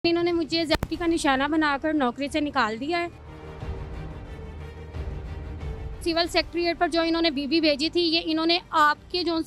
इन्होंने मुझे ज़्यादती का निशाना बनाकर नौकरी से निकाल दिया है। सिविल सेक्रेटेरिएट पर जो इन्होंने बीबी भेजी थी, ये इन्होंने आपके जोन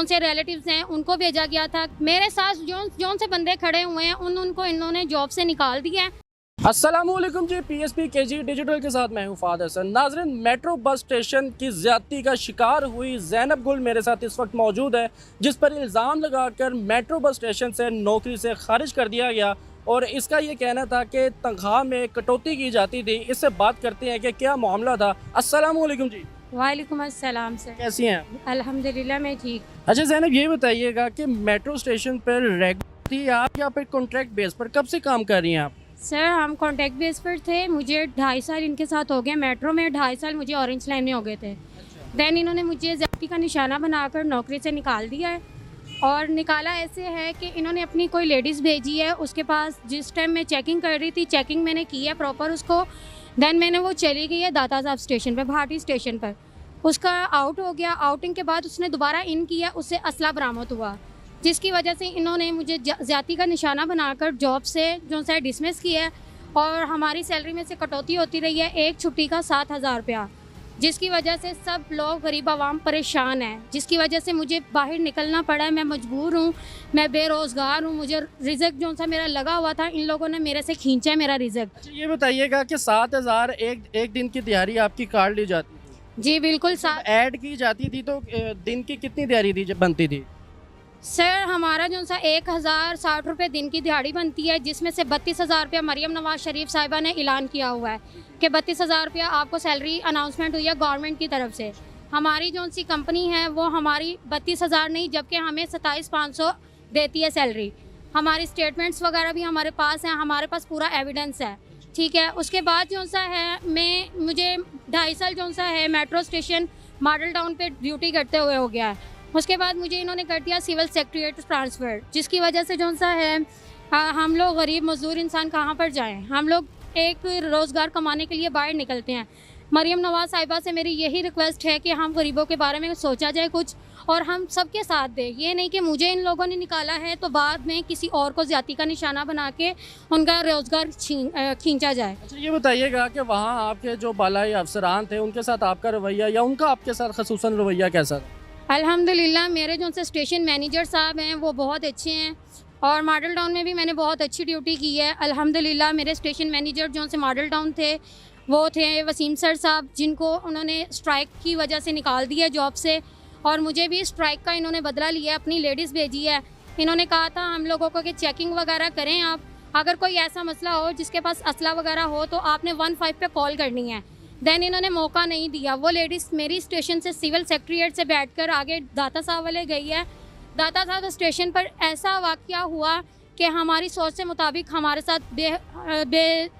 से रिलेटिव्स हैं उनको भेजा गया था। मेरे साथ जोन से बंदे खड़े हुए हैं उनको इन्होंने जॉब से निकाल दिया है। अस्सलामुअलैकुम जी, PSP KG डिजिटल के साथ मैं हूँ फाद हसन। नाज़रीन, मेट्रो बस स्टेशन की ज़्यादती का शिकार हुई ज़ैनब गुल मेरे साथ इस वक्त मौजूद है, जिस पर इल्ज़ाम लगाकर मेट्रो बस स्टेशन से नौकरी से खारिज कर दिया गया और इसका ये कहना था कि तनख्वाह में कटौती की जाती थी। इससे बात करते हैं कि क्या मामला था। अस्सलामुअलैकुम जी। वालेकुम अस्सलाम सर। कैसी हैं आप? अल्हम्दुलिल्लाह मैं ठीक। अच्छा ज़ैनब, ये बताइएगा कि मेट्रो स्टेशन पर रेगुलर थी आप या फिर कॉन्ट्रैक्ट बेस पर? कब से काम कर रही हैं आप? सर हम कॉन्ट्रैक्ट बेस पर थे। मुझे 2.5 साल इनके साथ हो गए मेट्रो में, 2.5 साल मुझे ऑरेंज लाइन में हो गए थे। देन इन्होंने मुझे ज़्यादती का निशाना बनाकर नौकरी से निकाल दिया है। और निकाला ऐसे है कि इन्होंने अपनी कोई लेडीज़ भेजी है, उसके पास जिस टाइम मैं चेकिंग कर रही थी, चेकिंग मैंने की है प्रॉपर उसको। देन मैंने वो चली गई है दाता साहब स्टेशन पर, भाटी स्टेशन पर। उसका आउट हो गया। आउटिंग के बाद उसने दोबारा इन किया, उससे असला बरामद हुआ, जिसकी वजह से इन्होंने मुझे ज़्यादती का निशाना बनाकर जॉब से जो है डिसमिस किया है। और हमारी सैलरी में से कटौती होती रही है, एक छुट्टी का 7,000 रुपया, जिसकी वजह से सब लोग गरीब आवाम परेशान हैं, जिसकी वजह से मुझे बाहर निकलना पड़ा है। मैं मजबूर हूँ, मैं बेरोज़गार हूँ। मुझे रिज़्क जो सा मेरा लगा हुआ था, इन लोगों ने मेरे से खींचा है मेरा रिज़्क। अच्छा, ये बताइएगा कि 7,000 एक दिन की दिहाड़ी आपकी काट ली जाती थी? जी बिल्कुल ऐड की जाती थी तो दिन की कितनी दिहाड़ी दी बनती थी? सर हमारा जो सा 1,060 रुपये दिन की दिहाड़ी बनती है, जिसमें से 32,000 रुपया मरियम नवाज शरीफ साहिबा ने ऐलान किया हुआ है कि 32,000 रुपया आपको सैलरी अनाउंसमेंट हुई है गवर्नमेंट की तरफ से। हमारी जो सी कंपनी है वो हमारी 32,000 नहीं, जबकि हमें 27,500 देती है सैलरी। हमारी स्टेटमेंट्स वगैरह भी हमारे पास हैं, हमारे पास पूरा एविडेंस है, ठीक है। उसके बाद जो सा है मुझे 2.5 साल जो सा है मेट्रो स्टेशन मॉडल टाउन पे ड्यूटी करते हुए हो गया है। उसके बाद मुझे इन्होंने कर दिया सिविल सेक्रेटेरिएट ट्रांसफ़र, जिसकी वजह से जो सा है हम लोग गरीब मजदूर इंसान कहाँ पर जाएं। हम लोग एक रोज़गार कमाने के लिए बाहर निकलते हैं। मरियम नवाज साहिबा से मेरी यही रिक्वेस्ट है कि हम गरीबों के बारे में सोचा जाए कुछ, और हम सबके साथ दें। ये नहीं कि मुझे इन लोगों ने निकाला है तो बाद में किसी और को ज़्यादती का निशाना बना के उनका रोज़गार खींचा जाए। अच्छा, ये बताइएगा कि वहाँ आपके जो बालाई अफसरान थे उनके साथ आपका रवैया या उनका आपके साथ खसूसन रवैया कैसा था? अल्हम्दुलिल्लाह मेरे जो से स्टेशन मैनेजर साहब हैं वो बहुत अच्छे हैं, और मॉडल टाउन में भी मैंने बहुत अच्छी ड्यूटी की है अल्हम्दुलिल्लाह। मेरे स्टेशन मैनेजर जो से मॉडल टाउन थे वो थे वसीम सर साहब, जिनको उन्होंने स्ट्राइक की वजह से निकाल दिया जॉब से। और मुझे भी स्ट्राइक का इन्होंने बदला लिया, अपनी लेडीज़ भेजी है। इन्होंने कहा था हम लोगों को कि चेकिंग वगैरह करें आप, अगर कोई ऐसा मसला हो जिसके पास असला वगैरह हो तो आपने 15 पे कॉल करनी है। देन इन्होंने मौका नहीं दिया। वो लेडीज़ मेरी स्टेशन से सिविल सेक्रेटेरिएट से बैठकर आगे दाता साहब वाले गई है। दाता साहब स्टेशन पर ऐसा वाक़या हुआ कि हमारी सोच से मुताबिक हमारे साथ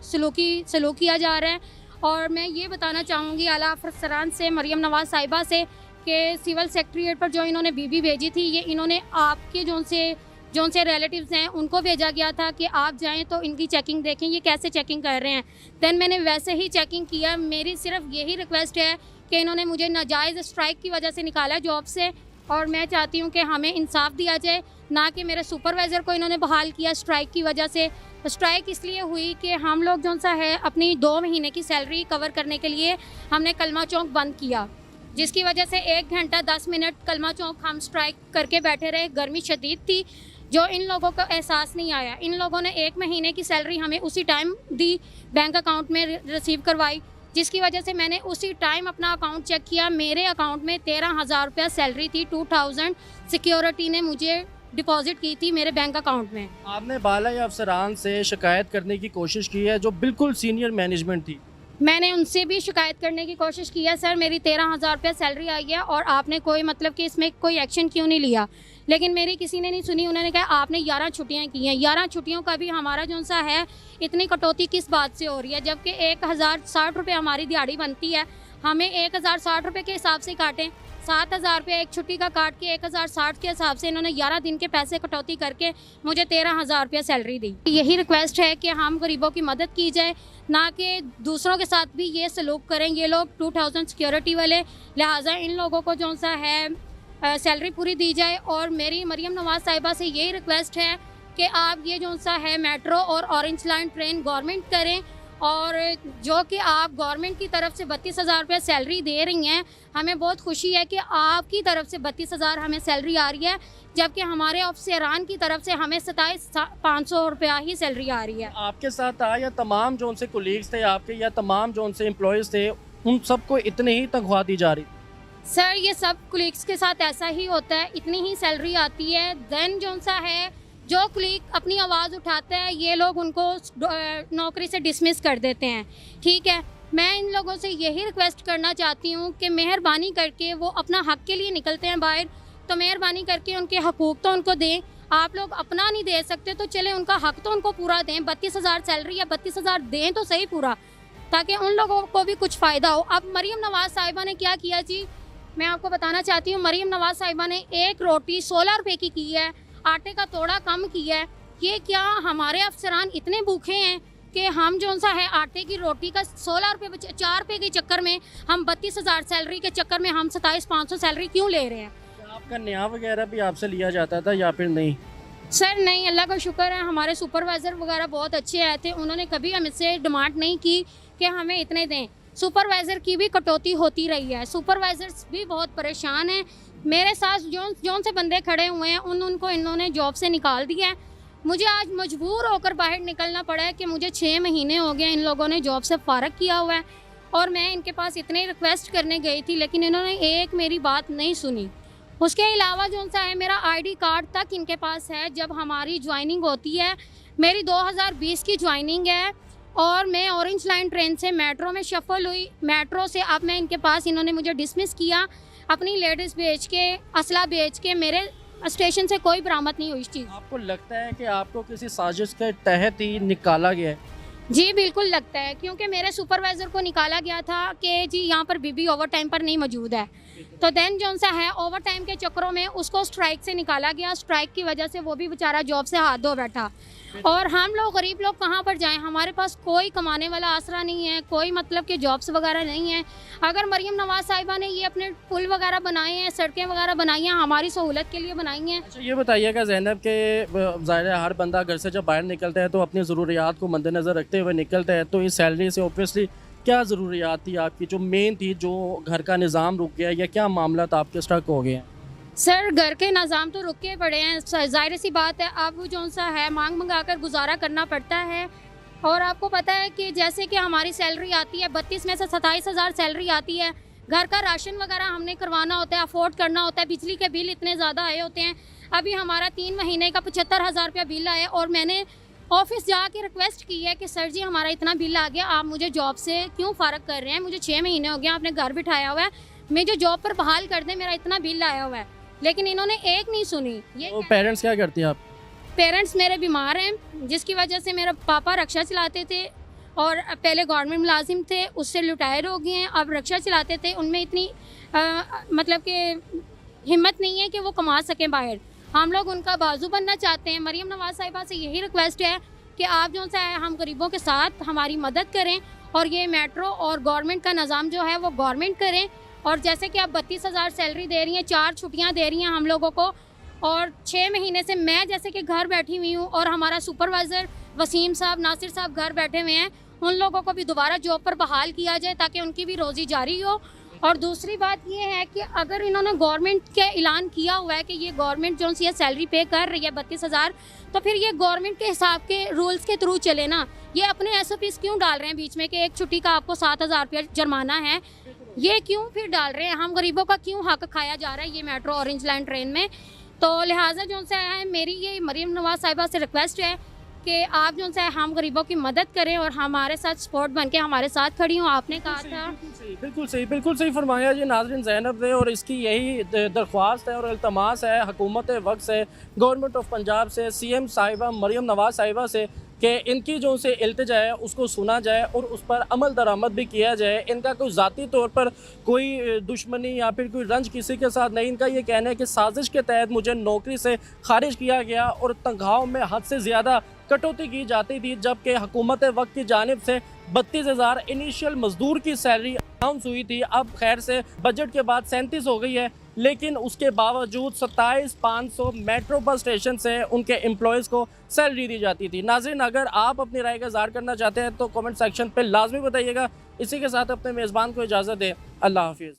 सलूक किया जा रहा है। और मैं ये बताना चाहूँगी आला अफसरान से, मरियम नवाज़ साहिबा से, कि सिविल सेक्रेटेरिएट पर जो इन्होंने बीबी भेजी थी, ये इन्होंने आपके जोन से रिलेटिव्स हैं उनको भेजा गया था कि आप जाएं तो इनकी चेकिंग देखें ये कैसे चेकिंग कर रहे हैं। देन मैंने वैसे ही चेकिंग किया। मेरी सिर्फ यही रिक्वेस्ट है कि इन्होंने मुझे नाजायज़ स्ट्राइक की वजह से निकाला जॉब से, और मैं चाहती हूँ कि हमें इंसाफ दिया जाए, ना कि मेरे सुपरवाइज़र को इन्होंने बहाल किया स्ट्राइक की वजह से। स्ट्राइक इसलिए हुई कि हम लोग जो सा है अपनी 2 महीने की सैलरी कवर करने के लिए हमने कलमा चौक बंद किया, जिसकी वजह से 1 घंटा 10 मिनट कलमा चौक हम स्ट्राइक करके बैठे रहे। गर्मी शदीद थी, जो इन लोगों को एहसास नहीं आया। इन लोगों ने 1 महीने की सैलरी हमें उसी टाइम दी, बैंक अकाउंट में रिसीव करवाई, जिसकी वजह से मैंने उसी टाइम अपना अकाउंट चेक किया। मेरे अकाउंट में 13,000 रुपया सैलरी थी, 2,000 सिक्योरिटी ने मुझे डिपॉजिट की थी मेरे बैंक अकाउंट में। आपने बालाई अफसरान से शिकायत करने की कोशिश की है, जो बिल्कुल सीनियर मैनेजमेंट थी? मैंने उनसे भी शिकायत करने की कोशिश की है। सर मेरी 13,000 रुपया सैलरी आई है और आपने कोई मतलब कि इसमें कोई एक्शन क्यों नहीं लिया, लेकिन मेरी किसी ने नहीं सुनी। उन्होंने कहा आपने 11 छुट्टियां की हैं। 11 छुट्टियों का भी हमारा जो सा है इतनी कटौती किस बात से हो रही है, जबकि 1,060 रुपये हमारी दिहाड़ी बनती है, हमें 1,060 रुपये के हिसाब से काटें। 7,000 रुपये एक छुट्टी का काट के 1,060 के हिसाब से इन्होंने 11 दिन के पैसे कटौती करके मुझे 13,000 रुपया सैलरी दी। यही रिक्वेस्ट है कि हम गरीबों की मदद की जाए, ना कि दूसरों के साथ भी ये सलूक करें ये लोग 2,000 सिक्योरिटी वाले। लिहाजा इन लोगों को जो सा है सैलरी पूरी दी जाए। और मेरी मरियम नवाज़ साहिबा से यही रिक्वेस्ट है कि आप ये जो सा है मेट्रो और ऑरेंज लाइन ट्रेन गवर्नमेंट करें, और जो कि आप गवर्नमेंट की तरफ से 32,000 रुपये सैलरी दे रही हैं, हमें बहुत खुशी है कि आपकी तरफ से 32,000 हमें सैलरी आ रही है, जबकि हमारे अफसरान की तरफ से हमें 27,500 रुपया ही सैलरी आ रही है। आपके साथ था या तमाम जो उनसे कोलीग्स थे आपके, या तमाम जो उनसे एम्प्लॉयज़ थे, उन सबको इतने ही तनख्वाह दी जा रही? सर ये सब कुलीग्स के साथ ऐसा ही होता है, इतनी ही सैलरी आती है। देन जो सा है, जो कुलीग अपनी आवाज़ उठाता है, ये लोग उनको नौकरी से डिसमिस कर देते हैं। ठीक है, मैं इन लोगों से यही रिक्वेस्ट करना चाहती हूँ कि मेहरबानी करके वो अपना हक़ के लिए निकलते हैं बाहर, तो मेहरबानी करके उनके हकूक़ तो उनको दें। आप लोग अपना नहीं दे सकते तो चले उनका हक़ तो उनको पूरा दें। 32,000 सैलरी या 32,000 दें तो सही पूरा, ताकि उन लोगों को भी कुछ फ़ायदा हो। अब मरीम नवाज़ साहिबा ने क्या किया जी, मैं आपको बताना चाहती हूँ। मरीम नवाज़ साहिबा ने एक रोटी 16 रुपये की है, आटे का तोड़ा कम किया है। ये क्या हमारे अफसरान इतने भूखे हैं कि हम जो सा है आटे की रोटी का 16 रुपये 4 रुपये के चक्कर में, हम 32,000 सैलरी के चक्कर में हम 27,500 सैलरी क्यों ले रहे हैं? आपका न्याय वगैरह भी आपसे लिया जाता था या फिर नहीं? सर नहीं, अल्लाह का शुक्र है, हमारे सुपरवाइज़र वगैरह बहुत अच्छे आए थे। उन्होंने कभी हमसे डिमांड नहीं की कि हमें इतने दें। सुपरवाइज़र की भी कटौती होती रही है, सुपरवाइज़र्स भी बहुत परेशान हैं। मेरे साथ जोन से बंदे खड़े हुए हैं, उनको इन्होंने जॉब से निकाल दिया है। मुझे आज मजबूर होकर बाहर निकलना पड़ा है कि मुझे 6 महीने हो गए इन लोगों ने जॉब से फ़ारग किया हुआ है, और मैं इनके पास इतनी रिक्वेस्ट करने गई थी, लेकिन इन्होंने एक मेरी बात नहीं सुनी। उसके अलावा जो सा है, मेरा आईडी कार्ड तक इनके पास है। जब हमारी ज्वाइनिंग होती है, मेरी 2020 की ज्वाइनिंग है, और मैं ऑरेंज लाइन ट्रेन से मेट्रो में शफल हुई। मेट्रो से अब मैं इनके पास, इन्होंने मुझे डिसमिस किया, अपनी लेडीज़ बेच के, असला बेच के। मेरे स्टेशन से कोई बरामद नहीं हुई इस चीज़। आपको लगता है कि आपको किसी साजिश के तहत ही निकाला गया है? जी बिल्कुल लगता है, क्योंकि मेरे सुपरवाइज़र को निकाला गया था कि जी यहाँ पर बीबी ओवर टाइम पर नहीं मौजूद है, तो देन जो सा है ओवर टाइम के चक्करों में उसको स्ट्राइक से निकाला गया। स्ट्राइक की वजह से वो भी बेचारा जॉब से हाथ धो बैठा, और हम लोग गरीब लोग कहाँ पर जाएं? हमारे पास कोई कमाने वाला आसरा नहीं है, कोई मतलब कि जॉब्स वगैरह नहीं है। अगर मरीम नवाज़ साहिबा ने ये अपने पुल वगैरह बनाए हैं, सड़कें वगैरह बनाई हैं, हमारी सहूलत के लिए बनाई हैं। अच्छा ये बताइएगा ज़ैनब के, ज़ाहिर है हर बंदा घर से जब बाहर निकलता है तो अपनी ज़रूरियात को मद्देनज़र रखते हुए निकलता है, तो इस सैलरी से ऑब्वियसली क्या ज़रूरियात थी आपकी जो मेन थी, जो घर का निज़ाम रुक गया, या क्या मामला आपके स्टक हो गए हैं? सर घर के निज़ाम तो रुके पड़े हैं, ज़ाहिर सी बात है। अब जो सा है मांग मंगा कर गुजारा करना पड़ता है, और आपको पता है कि जैसे कि हमारी सैलरी आती है 32 में से 27,000 सैलरी आती है। घर का राशन वगैरह हमने करवाना होता है, अफोर्ड करना होता है। बिजली के बिल इतने ज़्यादा आए होते हैं। अभी हमारा 3 महीने का 75,000 रुपया बिल आया, और मैंने ऑफिस जाके रिक्वेस्ट की है कि सर जी हमारा इतना बिल आ गया, आप मुझे जॉब से क्यों फ़ारग कर रहे हैं? मुझे 6 महीने हो गए, आपने घर बिठाया हुआ है, मुझे जॉब पर बहाल कर दें, मेरा इतना बिल आया हुआ है। लेकिन इन्होंने एक नहीं सुनी। ये तो पेरेंट्स क्या करती हैं आप? पेरेंट्स मेरे बीमार हैं, जिसकी वजह से मेरा पापा रिक्शा चलाते थे, और पहले गवर्नमेंट मुलाजिम थे, उससे रिटायर हो गए हैं। अब रिक्शा चलाते थे, उनमें इतनी मतलब कि हिम्मत नहीं है कि वो कमा सकें बाहर। हम लोग उनका बाजू बनना चाहते हैं। मरीम नवाज़ साहिबा से यही रिक्वेस्ट है कि आप जो सा है हम गरीबों के साथ हमारी मदद करें, और ये मेट्रो और गवर्नमेंट का निज़ाम जो है वो गवर्नमेंट करें। और जैसे कि आप 32,000 सैलरी दे रही हैं, 4 छुट्टियां दे रही हैं हम लोगों को, और 6 महीने से मैं जैसे कि घर बैठी हुई हूँ, और हमारा सुपरवाइज़र वसीम साहब, नासिर साहब घर बैठे हुए हैं। उन लोगों को भी दोबारा जॉब पर बहाल किया जाए ताकि उनकी भी रोज़ी जारी हो। और दूसरी बात ये है कि अगर इन्होंने गवर्नमेंट के ऐलान किया हुआ है कि ये गवर्नमेंट जो सी सैलरी पे कर रही है 32,000, तो फिर ये गवर्नमेंट के हिसाब के रूल्स के थ्रू चले ना। ये अपने SOPs क्यों डाल रहे हैं बीच में कि एक छुट्टी का आपको 7,000 रुपया जुर्माना है? ये क्यों फिर डाल रहे हैं? हम गरीबों का क्यों हक खाया जा रहा है ये मेट्रो ऑरेंज लाइन ट्रेन में? तो लिहाजा जो सा है मेरी ये मरीम नवाज़ साहिबा से रिक्वेस्ट है कि आप जो सा है हम गरीबों की मदद करें, और हमारे साथ सपोर्ट बन के हमारे साथ खड़ी हूँ। आपने कहा था बिल्कुल सही फरमाया जी नाज़रीन ज़ैनब ने, और इसकी यही दरख्वास्त है और इल्तमास है हुकूमत वक्त से, गवर्नमेंट ऑफ पंजाब से, CM साहिबा मरीम नवाज़ साहिबा से, कि इनकी जो से इल्तिजा है उसको सुना जाए और उस पर अमल दरामद भी किया जाए। इनका कोई ज़ाती तौर पर कोई दुश्मनी या फिर कोई रंज किसी के साथ नहीं। इनका ये कहना है कि साजिश के तहत मुझे नौकरी से खारिज किया गया, और तनख्वाहों में हद से ज़्यादा कटौती की जाती थी, जबकि हुकूमत वक्त की जानिब से 32,000 इनिशियल मजदूर की सैलरी अनाउंस हुई थी। अब खैर से बजट के बाद 37 हो गई है। लेकिन उसके बावजूद 27,500 मेट्रो बस स्टेशन से उनके एम्प्लॉयज़ को सैलरी दी जाती थी। नाज़रीन, अगर आप अपनी राय का इज़हार करना चाहते हैं तो कमेंट सेक्शन पे लाजमी बताइएगा। इसी के साथ अपने मेज़बान को इजाज़त दें। अल्लाह हाफिज़।